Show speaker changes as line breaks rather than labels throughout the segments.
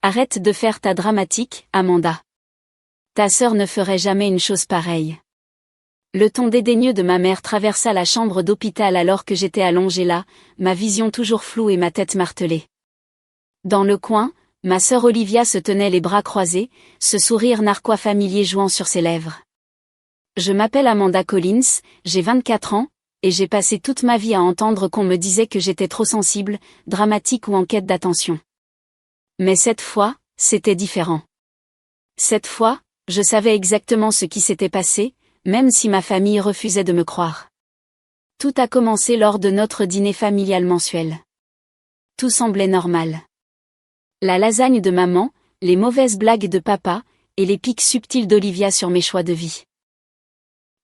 Arrête de faire ta dramatique, Amanda. Ta sœur ne ferait jamais une chose pareille. Le ton dédaigneux de ma mère traversa la chambre d'hôpital alors que j'étais allongée là, ma vision toujours floue et ma tête martelée. Dans le coin, ma sœur Olivia se tenait les bras croisés, ce sourire narquois familier jouant sur ses lèvres. Je m'appelle Amanda Collins, j'ai 24 ans, et j'ai passé toute ma vie à entendre qu'on me disait que j'étais trop sensible, dramatique ou en quête d'attention. Mais cette fois, c'était différent. Cette fois, je savais exactement ce qui s'était passé, même si ma famille refusait de me croire. Tout a commencé lors de notre dîner familial mensuel. Tout semblait normal. La lasagne de maman, les mauvaises blagues de papa, et les pics subtils d'Olivia sur mes choix de vie.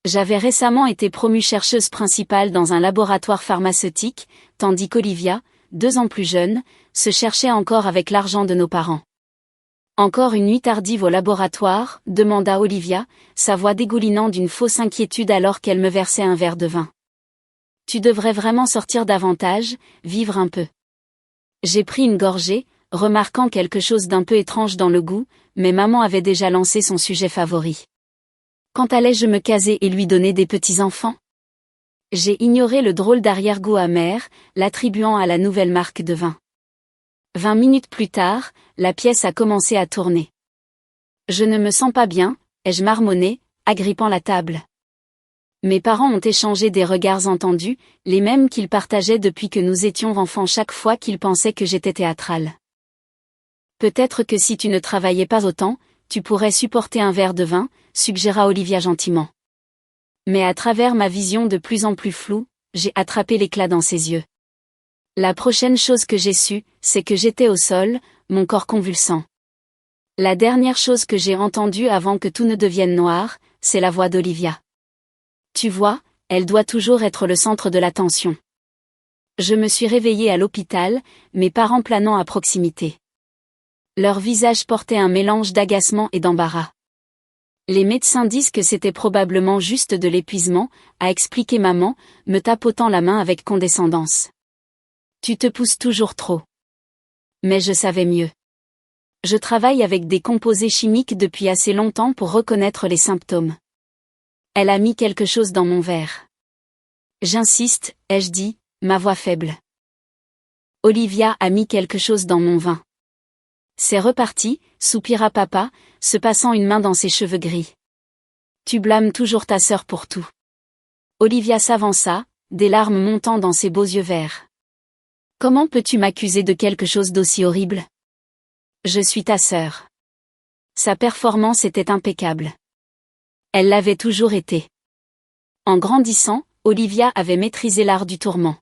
J'avais récemment été promue chercheuse principale dans un laboratoire pharmaceutique, tandis qu'Olivia, 2 ans plus jeune, se cherchait encore avec l'argent de nos parents. Encore une nuit tardive au laboratoire, demanda Olivia, sa voix dégoulinant d'une fausse inquiétude alors qu'elle me versait un verre de vin. Tu devrais vraiment sortir davantage, vivre un peu. J'ai pris une gorgée, remarquant quelque chose d'un peu étrange dans le goût, mais maman avait déjà lancé son sujet favori. Quand allais-je me caser et lui donner des petits-enfants ? J'ai ignoré le drôle d'arrière-goût amer, l'attribuant à la nouvelle marque de vin. 20 minutes plus tard, la pièce a commencé à tourner. Je ne me sens pas bien, ai-je marmonné, agrippant la table. Mes parents ont échangé des regards entendus, les mêmes qu'ils partageaient depuis que nous étions enfants chaque fois qu'ils pensaient que j'étais théâtrale. Peut-être que si tu ne travaillais pas autant, tu pourrais supporter un verre de vin, suggéra Olivia gentiment. Mais à travers ma vision de plus en plus floue, j'ai attrapé l'éclat dans ses yeux. La prochaine chose que j'ai su, c'est que j'étais au sol, mon corps convulsant. La dernière chose que j'ai entendue avant que tout ne devienne noir, c'est la voix d'Olivia. Tu vois, elle doit toujours être le centre de l'attention. Je me suis réveillée à l'hôpital, mes parents planant à proximité. Leurs visages portaient un mélange d'agacement et d'embarras. Les médecins disent que c'était probablement juste de l'épuisement, a expliqué maman, me tapotant la main avec condescendance. Tu te pousses toujours trop. Mais je savais mieux. Je travaille avec des composés chimiques depuis assez longtemps pour reconnaître les symptômes. Elle a mis quelque chose dans mon verre. J'insiste, ai-je dit, ma voix faible. Olivia a mis quelque chose dans mon vin. C'est reparti, soupira papa, se passant une main dans ses cheveux gris. Tu blâmes toujours ta sœur pour tout. Olivia s'avança, des larmes montant dans ses beaux yeux verts. Comment peux-tu m'accuser de quelque chose d'aussi horrible ? Je suis ta sœur. Sa performance était impeccable. Elle l'avait toujours été. En grandissant, Olivia avait maîtrisé l'art du tourment.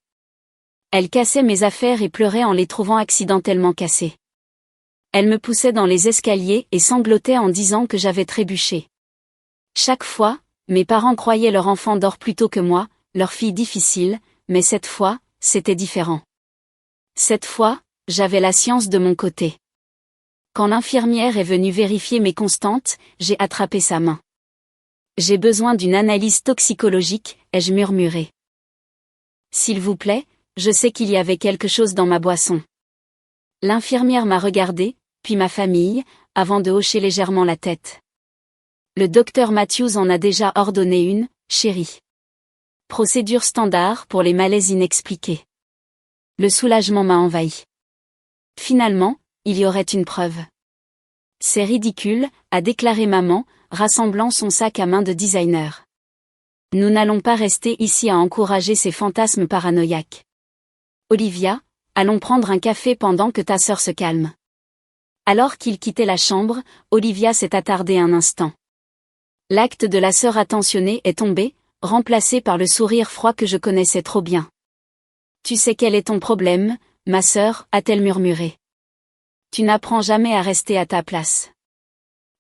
Elle cassait mes affaires et pleurait en les trouvant accidentellement cassées. Elle me poussait dans les escaliers et sanglotait en disant que j'avais trébuché. Chaque fois, mes parents croyaient leur enfant d'or plus tôt que moi, leur fille difficile, mais cette fois, c'était différent. Cette fois, j'avais la science de mon côté. Quand l'infirmière est venue vérifier mes constantes, j'ai attrapé sa main. J'ai besoin d'une analyse toxicologique, ai-je murmuré. S'il vous plaît, je sais qu'il y avait quelque chose dans ma boisson. L'infirmière m'a regardé, puis ma famille, avant de hocher légèrement la tête. Le docteur Matthews en a déjà ordonné une, chérie. Procédure standard pour les malaises inexpliqués. Le soulagement m'a envahi. Finalement, il y aurait une preuve. C'est ridicule, a déclaré maman, rassemblant son sac à main de designer. Nous n'allons pas rester ici à encourager ces fantasmes paranoïaques. Olivia, allons prendre un café pendant que ta sœur se calme. Alors qu'il quittait la chambre, Olivia s'est attardée un instant. L'acte de la sœur attentionnée est tombé, remplacé par le sourire froid que je connaissais trop bien. Tu sais quel est ton problème, ma sœur, a-t-elle murmuré. Tu n'apprends jamais à rester à ta place.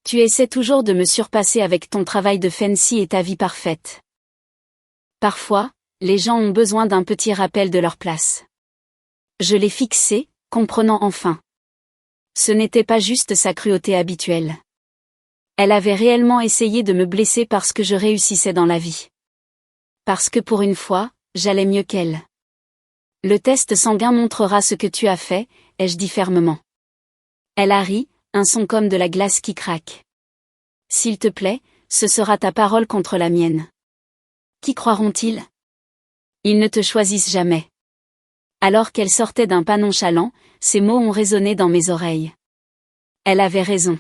Tu essaies toujours de me surpasser avec ton travail de fancy et ta vie parfaite. Parfois, les gens ont besoin d'un petit rappel de leur place. Je l'ai fixé, comprenant enfin. Ce n'était pas juste sa cruauté habituelle. Elle avait réellement essayé de me blesser parce que je réussissais dans la vie. Parce que pour une fois, j'allais mieux qu'elle. Le test sanguin montrera ce que tu as fait, ai-je dit fermement. Elle a ri, Un son comme de la glace qui craque. S'il te plaît, ce sera ta parole contre la mienne. Qui croiront-ils? Ils ne te choisissent jamais. Alors qu'elle sortait d'un pas nonchalant, ces mots ont résonné dans mes oreilles. Elle avait raison.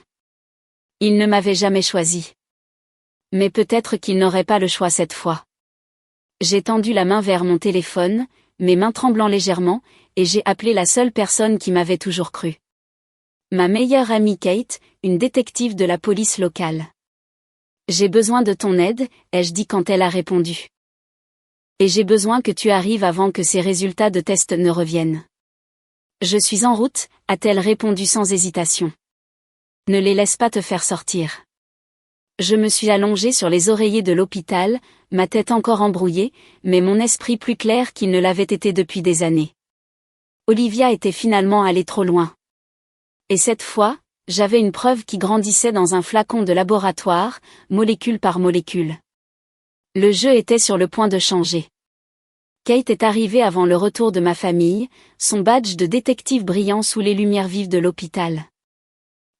Ils ne m'avaient jamais choisi. Mais peut-être qu'ils n'auraient pas le choix cette fois. J'ai tendu la main vers mon téléphone, mes mains tremblant légèrement, et j'ai appelé la seule personne qui m'avait toujours cru. Ma meilleure amie Kate, une détective de la police locale. J'ai besoin de ton aide, ai-je dit quand elle a répondu. Et j'ai besoin que tu arrives avant que ces résultats de test ne reviennent. Je suis en route, a-t-elle répondu sans hésitation. Ne les laisse pas te faire sortir. Je me suis allongée sur les oreillers de l'hôpital, ma tête encore embrouillée, mais mon esprit plus clair qu'il ne l'avait été depuis des années. Olivia était finalement allée trop loin. Et cette fois, j'avais une preuve qui grandissait dans un flacon de laboratoire, molécule par molécule. Le jeu était sur le point de changer. Kate est arrivée avant le retour de ma famille, son badge de détective brillant sous les lumières vives de l'hôpital.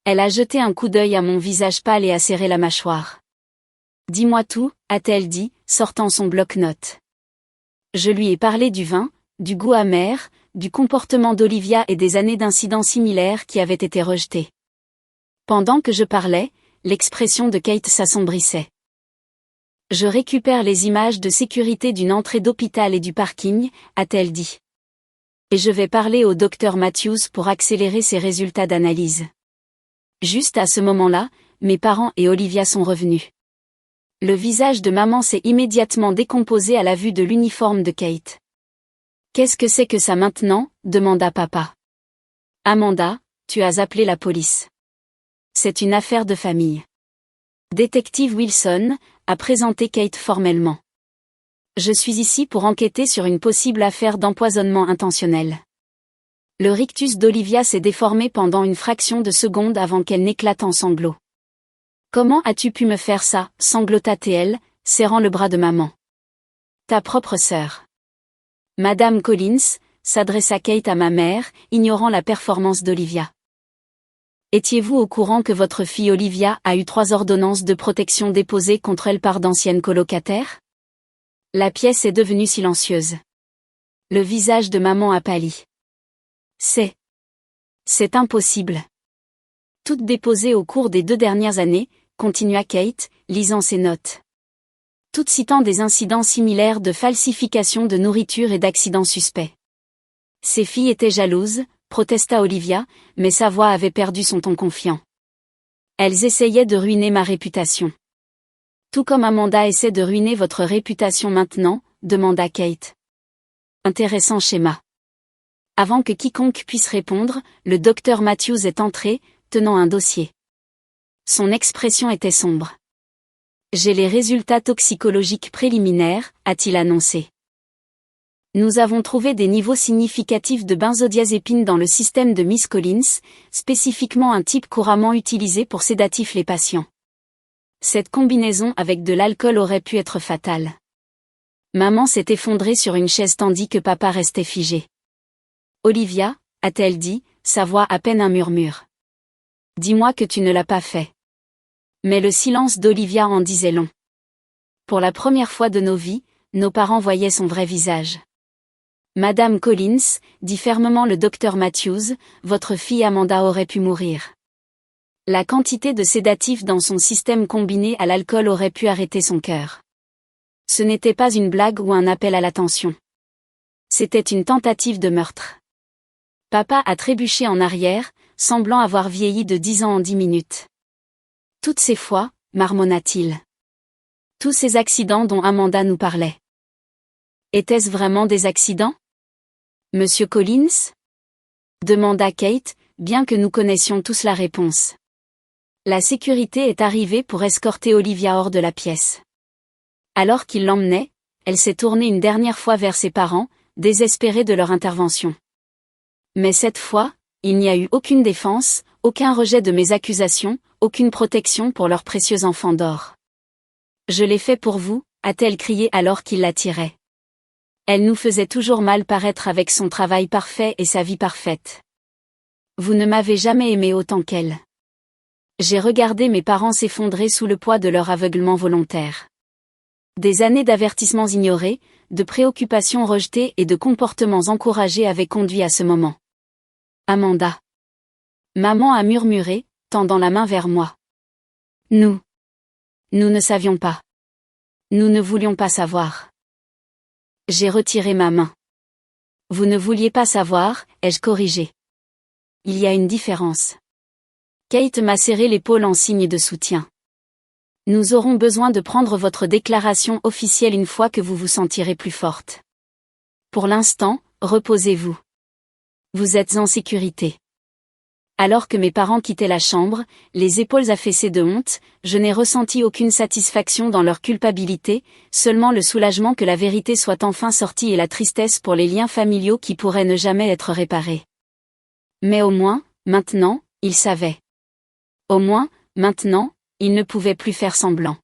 Elle a jeté un coup d'œil à mon visage pâle et a serré la mâchoire. « Dis-moi tout », a-t-elle dit, sortant son bloc-notes. Je lui ai parlé du vin, du goût amer, du comportement d'Olivia et des années d'incidents similaires qui avaient été rejetés. Pendant que je parlais, l'expression de Kate s'assombrissait. Je récupère les images de sécurité d'une entrée d'hôpital et du parking, a-t-elle dit. Et je vais parler au docteur Matthews pour accélérer ses résultats d'analyse. Juste à ce moment-là, mes parents et Olivia sont revenus. Le visage de maman s'est immédiatement décomposé à la vue de l'uniforme de Kate. « Qu'est-ce que c'est que ça maintenant ?» demanda papa. « Amanda, tu as appelé la police. C'est une affaire de famille. » Détective Wilson a présenté Kate formellement. « Je suis ici pour enquêter sur une possible affaire d'empoisonnement intentionnel. » Le rictus d'Olivia s'est déformé pendant une fraction de seconde avant qu'elle n'éclate en sanglots. « Comment as-tu pu me faire ça ?» sanglota-t-elle, serrant le bras de maman. « Ta propre sœur. » Madame Collins, s'adressa Kate à ma mère, ignorant la performance d'Olivia. « Étiez-vous au courant que votre fille Olivia a eu 3 ordonnances de protection déposées contre elle par d'anciennes colocataires ?» La pièce est devenue silencieuse. Le visage de maman a pâli. C'est impossible. Toutes déposées au cours des 2 dernières années, continua Kate, lisant ses notes. Toutes citant des incidents similaires de falsification de nourriture et d'accidents suspects. Ces filles étaient jalouses, protesta Olivia, mais sa voix avait perdu son ton confiant. Elles essayaient de ruiner ma réputation. Tout comme Amanda essaie de ruiner votre réputation maintenant, demanda Kate. Intéressant schéma. Avant que quiconque puisse répondre, le docteur Matthews est entré, tenant un dossier. Son expression était sombre. « J'ai les résultats toxicologiques préliminaires », a-t-il annoncé. Nous avons trouvé des niveaux significatifs de benzodiazépine dans le système de Miss Collins, spécifiquement un type couramment utilisé pour sédatif les patients. Cette combinaison avec de l'alcool aurait pu être fatale. Maman s'est effondrée sur une chaise tandis que papa restait figé. Olivia, a-t-elle dit, sa voix à peine un murmure. Dis-moi que tu ne l'as pas fait. Mais le silence d'Olivia en disait long. Pour la première fois de nos vies, nos parents voyaient son vrai visage. Madame Collins, dit fermement le docteur Matthews, votre fille Amanda aurait pu mourir. La quantité de sédatifs dans son système combiné à l'alcool aurait pu arrêter son cœur. Ce n'était pas une blague ou un appel à l'attention. C'était une tentative de meurtre. Papa a trébuché en arrière, semblant avoir vieilli de 10 ans en 10 minutes. Toutes ces fois, marmonna-t-il. Tous ces accidents dont Amanda nous parlait. Étaient-ce vraiment des accidents? Monsieur Collins? Demanda Kate, bien que nous connaissions tous la réponse. La sécurité est arrivée pour escorter Olivia hors de la pièce. Alors qu'il l'emmenait, elle s'est tournée une dernière fois vers ses parents, désespérée de leur intervention. Mais cette fois, il n'y a eu aucune défense, aucun rejet de mes accusations, aucune protection pour leur précieux enfant d'or. Je l'ai fait pour vous, a-t-elle crié alors qu'il la tirait. Elle nous faisait toujours mal paraître avec son travail parfait et sa vie parfaite. Vous ne m'avez jamais aimé autant qu'elle. J'ai regardé mes parents s'effondrer sous le poids de leur aveuglement volontaire. Des années d'avertissements ignorés, de préoccupations rejetées et de comportements encouragés avaient conduit à ce moment. Amanda. Maman a murmuré, tendant la main vers moi. Nous ne savions pas. Nous ne voulions pas savoir. J'ai retiré ma main. Vous ne vouliez pas savoir, ai-je corrigé. Il y a une différence. Kate m'a serré l'épaule en signe de soutien. Nous aurons besoin de prendre votre déclaration officielle une fois que vous vous sentirez plus forte. Pour l'instant, reposez-vous. Vous êtes en sécurité. Alors que mes parents quittaient la chambre, les épaules affaissées de honte, je n'ai ressenti aucune satisfaction dans leur culpabilité, seulement le soulagement que la vérité soit enfin sortie et la tristesse pour les liens familiaux qui pourraient ne jamais être réparés. Mais au moins, maintenant, ils savaient. Au moins, maintenant, ils ne pouvaient plus faire semblant.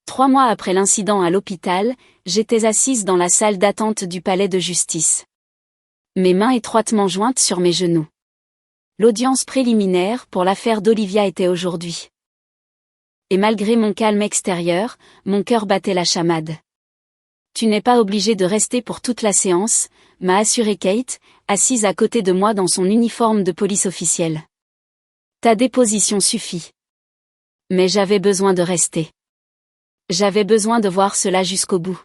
3 mois après l'incident à l'hôpital, j'étais assise dans la salle d'attente du palais de justice. Mes mains étroitement jointes sur mes genoux. L'audience préliminaire pour l'affaire d'Olivia était aujourd'hui. Et malgré mon calme extérieur, mon cœur battait la chamade. Tu n'es pas obligé de rester pour toute la séance, m'a assuré Kate, assise à côté de moi dans son uniforme de police officielle. Ta déposition suffit. Mais j'avais besoin de rester. J'avais besoin de voir cela jusqu'au bout.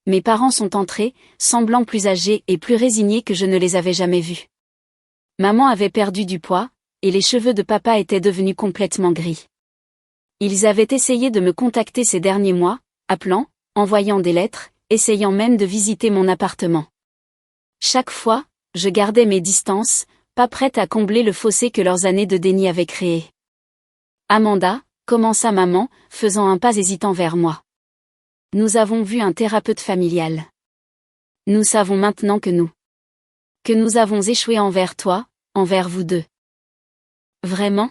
Mes parents sont entrés, semblant plus âgés et plus résignés que je ne les avais jamais vus. Maman avait perdu du poids, et les cheveux de papa étaient devenus complètement gris. Ils avaient essayé de me contacter ces derniers mois, appelant, envoyant des lettres, essayant même de visiter mon appartement. Chaque fois, je gardais mes distances, pas prête à combler le fossé que leurs années de déni avaient créé. Amanda, commença maman, faisant un pas hésitant vers moi. Nous avons vu un thérapeute familial. Nous savons maintenant que nous avons échoué envers toi, envers vous deux. Vraiment?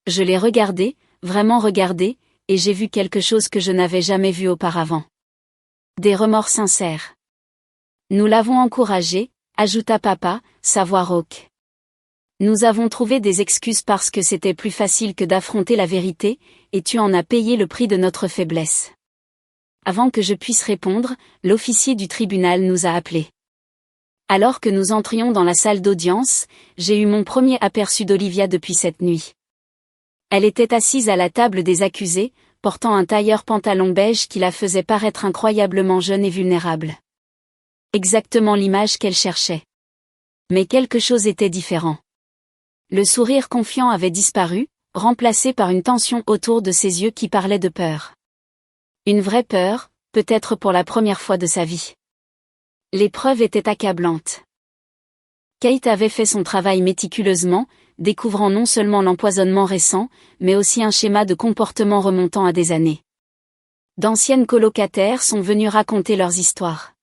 Je l'ai regardé, vraiment regardé, et j'ai vu quelque chose que je n'avais jamais vu auparavant. Des remords sincères. Nous l'avons encouragé, ajouta papa, sa voix rauque. Nous avons trouvé des excuses parce que c'était plus facile que d'affronter la vérité, et tu en as payé le prix de notre faiblesse. Avant que je puisse répondre, l'officier du tribunal nous a appelés. Alors que nous entrions dans la salle d'audience, j'ai eu mon premier aperçu d'Olivia depuis cette nuit. Elle était assise à la table des accusés, portant un tailleur pantalon beige qui la faisait paraître incroyablement jeune et vulnérable. Exactement l'image qu'elle cherchait. Mais quelque chose était différent. Le sourire confiant avait disparu, remplacé par une tension autour de ses yeux qui parlaient de peur. Une vraie peur, peut-être pour la première fois de sa vie. L'épreuve était accablante. Kate avait fait son travail méticuleusement, découvrant non seulement l'empoisonnement récent, mais aussi un schéma de comportement remontant à des années. D'anciennes colocataires sont venues raconter leurs histoires.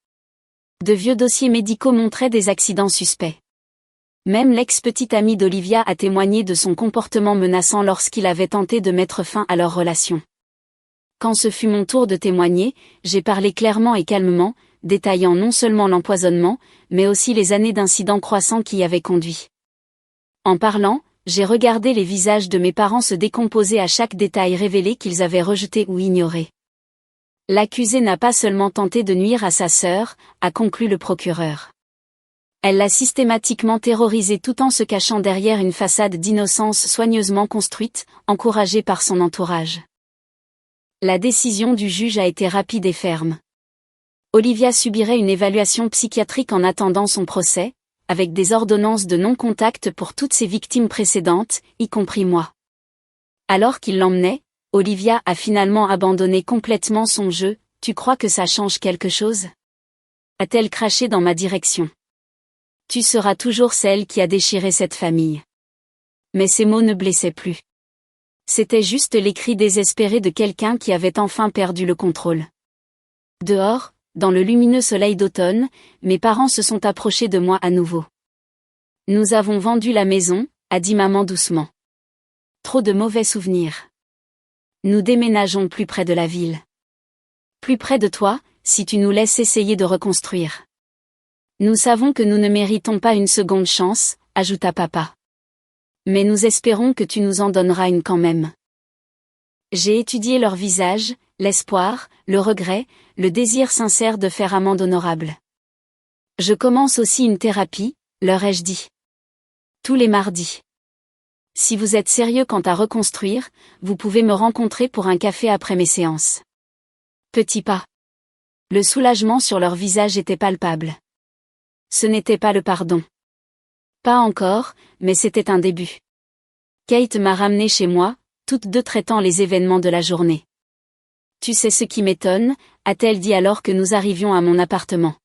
De vieux dossiers médicaux montraient des accidents suspects. Même l'ex-petite amie d'Olivia a témoigné de son comportement menaçant lorsqu'il avait tenté de mettre fin à leur relation. Quand ce fut mon tour de témoigner, j'ai parlé clairement et calmement, détaillant non seulement l'empoisonnement, mais aussi les années d'incidents croissants qui y avaient conduit. En parlant, j'ai regardé les visages de mes parents se décomposer à chaque détail révélé qu'ils avaient rejeté ou ignoré. L'accusée n'a pas seulement tenté de nuire à sa sœur, a conclu le procureur. Elle l'a systématiquement terrorisée tout en se cachant derrière une façade d'innocence soigneusement construite, encouragée par son entourage. La décision du juge a été rapide et ferme. Olivia subirait une évaluation psychiatrique en attendant son procès, avec des ordonnances de non-contact pour toutes ses victimes précédentes, y compris moi. Alors qu'il l'emmenait, Olivia a finalement abandonné complètement son jeu. « Tu crois que ça change quelque chose ?» a-t-elle craché dans ma direction. « Tu seras toujours celle qui a déchiré cette famille. » Mais ces mots ne blessaient plus. C'était juste les cris désespérés de quelqu'un qui avait enfin perdu le contrôle. Dehors, dans le lumineux soleil d'automne, mes parents se sont approchés de moi à nouveau. « Nous avons vendu la maison », a dit maman doucement. « Trop de mauvais souvenirs. Nous déménageons plus près de la ville. Plus près de toi, si tu nous laisses essayer de reconstruire. Nous savons que nous ne méritons pas une seconde chance, ajouta papa. Mais nous espérons que tu nous en donneras une quand même. J'ai étudié leur visage, l'espoir, le regret, le désir sincère de faire amende honorable. Je commence aussi une thérapie, leur ai-je dit. Tous les mardis. Si vous êtes sérieux quant à reconstruire, vous pouvez me rencontrer pour un café après mes séances. Petit pas. Le soulagement sur leur visage était palpable. Ce n'était pas le pardon. Pas encore, mais c'était un début. Kate m'a ramené chez moi, toutes deux traitant les événements de la journée. Tu sais ce qui m'étonne, a-t-elle dit alors que nous arrivions à mon appartement.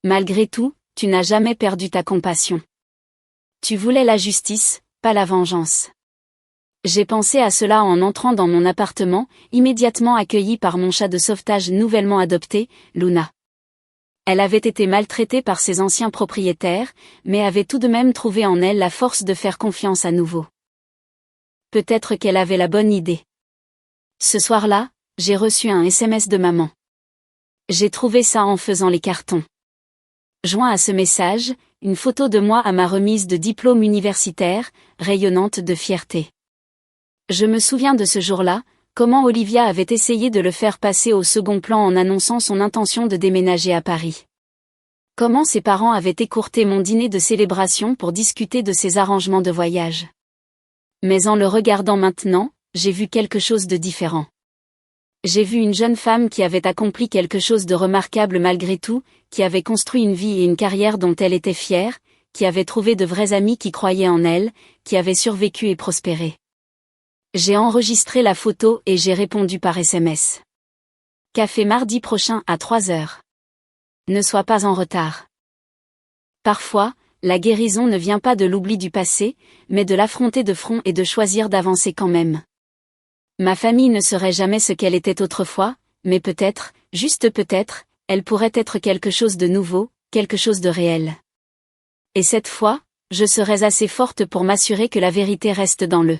Malgré tout, tu n'as jamais perdu ta compassion. Tu voulais la justice, pas la vengeance. J'ai pensé à cela en entrant dans mon appartement, immédiatement accueilli par mon chat de sauvetage nouvellement adopté, Luna. Elle avait été maltraitée par ses anciens propriétaires, mais avait tout de même trouvé en elle la force de faire confiance à nouveau. Peut-être qu'elle avait la bonne idée. Ce soir-là, j'ai reçu un SMS de maman. J'ai trouvé ça en faisant les cartons. Joint à ce message, une photo de moi à ma remise de diplôme universitaire, rayonnante de fierté. Je me souviens de ce jour-là, comment Olivia avait essayé de le faire passer au second plan en annonçant son intention de déménager à Paris. Comment ses parents avaient écourté mon dîner de célébration pour discuter de ses arrangements de voyage. Mais en le regardant maintenant, j'ai vu quelque chose de différent. J'ai vu une jeune femme qui avait accompli quelque chose de remarquable malgré tout, qui avait construit une vie et une carrière dont elle était fière, qui avait trouvé de vrais amis qui croyaient en elle, qui avait survécu et prospéré. J'ai enregistré la photo et j'ai répondu par SMS. Café mardi prochain à 3h. Ne sois pas en retard. Parfois, la guérison ne vient pas de l'oubli du passé, mais de l'affronter de front et de choisir d'avancer quand même. Ma famille ne serait jamais ce qu'elle était autrefois, mais peut-être, juste peut-être, elle pourrait être quelque chose de nouveau, quelque chose de réel. Et cette fois, je serais assez forte pour m'assurer que la vérité reste dans le